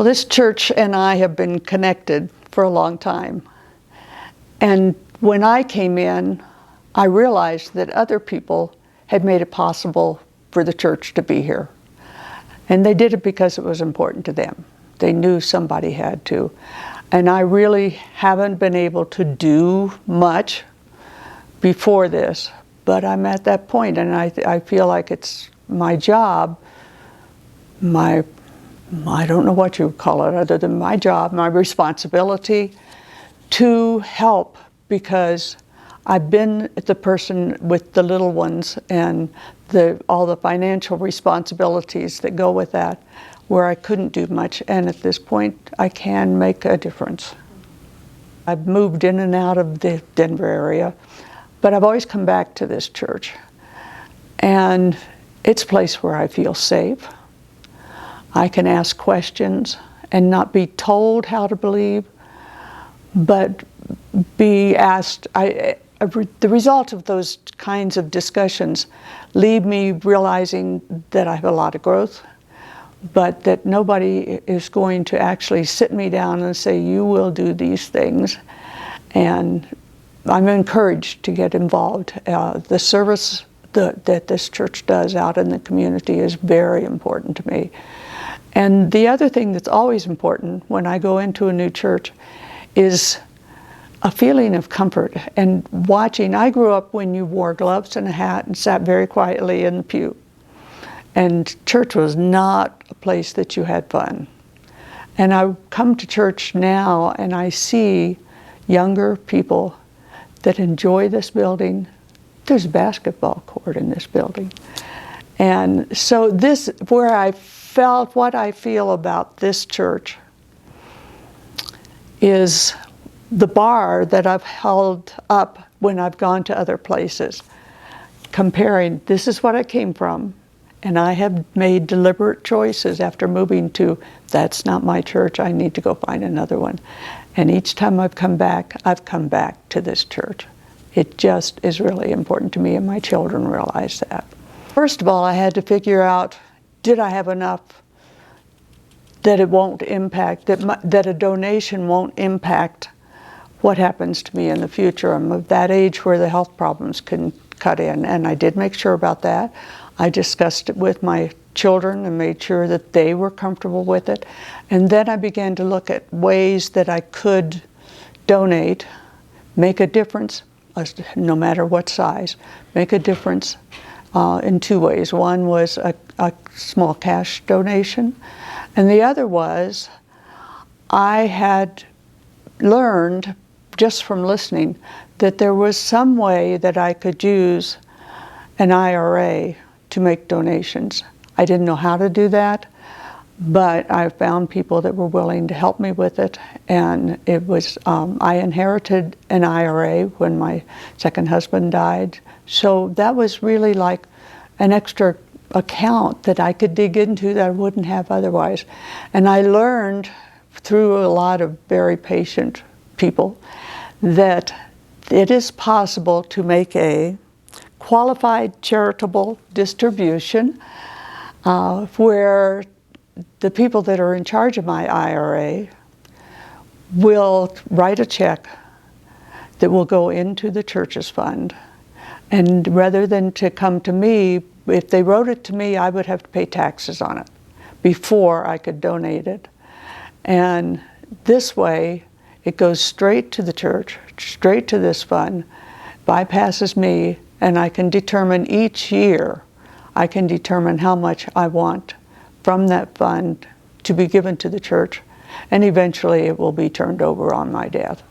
Well, this church and I have been connected for a long time. And when I came in, I realized that other people had made it possible for the church to be here. And they did it because it was important to them. They knew somebody had to. And I really haven't been able to do much before this, but I'm at that point, and I feel like it's my job, I don't know what you would call it other than my job, my responsibility to help, because I've been the person with the little ones and all the financial responsibilities that go with that, where I couldn't do much, and at this point I can make a difference. I've moved in and out of the Denver area, but I've always come back to this church, and it's a place where I feel safe. I can ask questions and not be told how to believe, but be asked. The result of those kinds of discussions leave me realizing that I have a lot of growth, but that nobody is going to actually sit me down and say, you will do these things. And I'm encouraged to get involved. The service that this church does out in the community is very important to me. And the other thing that's always important when I go into a new church is a feeling of comfort and watching. I grew up when you wore gloves and a hat and sat very quietly in the pew. And church was not a place that you had fun. And I come to church now and I see younger people that enjoy this building. There's a basketball court in this building. And so this, where I felt what I feel about this church is the bar that I've held up when I've gone to other places, comparing, this is what I came from, and I have made deliberate choices after moving to, that's not my church, I need to go find another one. And each time I've come back to this church. It just is really important to me, and my children realize that. First of all, I had to figure out, did I have enough that it won't impact, that a donation won't impact what happens to me in the future. I'm of that age where the health problems can cut in, and I did make sure about that. I discussed it with my children and made sure that they were comfortable with it. And then I began to look at ways that I could donate, make a difference, no matter what size, make a difference in two ways. One was a small cash donation, and the other was I had learned just from listening that there was some way that I could use an IRA to make donations. I didn't know how to do that, but I found people that were willing to help me with it, and it was, I inherited an IRA when my second husband died, so that was really like an extra account that I could dig into that I wouldn't have otherwise. And I learned through a lot of very patient people that it is possible to make a qualified charitable distribution where the people that are in charge of my IRA will write a check that will go into the church's fund. And rather than to come to me, if they wrote it to me, I would have to pay taxes on it before I could donate it. And this way, it goes straight to the church, straight to this fund, bypasses me, and I can determine each year, I can determine how much I want from that fund to be given to the church, and eventually it will be turned over on my death.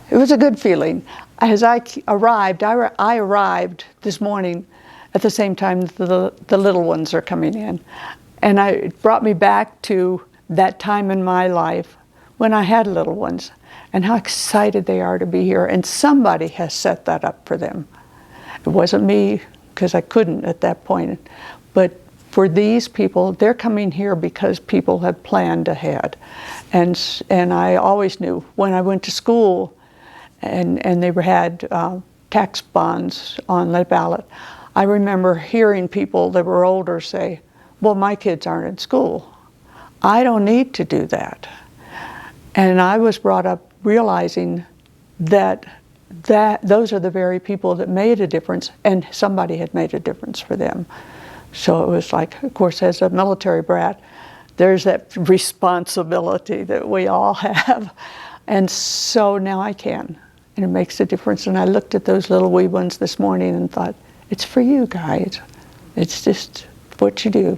It was a good feeling. As I arrived this morning at the same time the little ones are coming in. And it brought me back to that time in my life when I had little ones and how excited they are to be here. And somebody has set that up for them. It wasn't me, because I couldn't at that point. But for these people, they're coming here because people have planned ahead. And I always knew when I went to school and they had tax bonds on the ballot, I remember hearing people that were older say, well, my kids aren't in school. I don't need to do that. And I was brought up realizing that those are the very people that made a difference, and somebody had made a difference for them. So it was like, of course, as a military brat, there's that responsibility that we all have. And so now I can, and it makes a difference. And I looked at those little wee ones this morning and thought, it's for you guys. It's just what you do.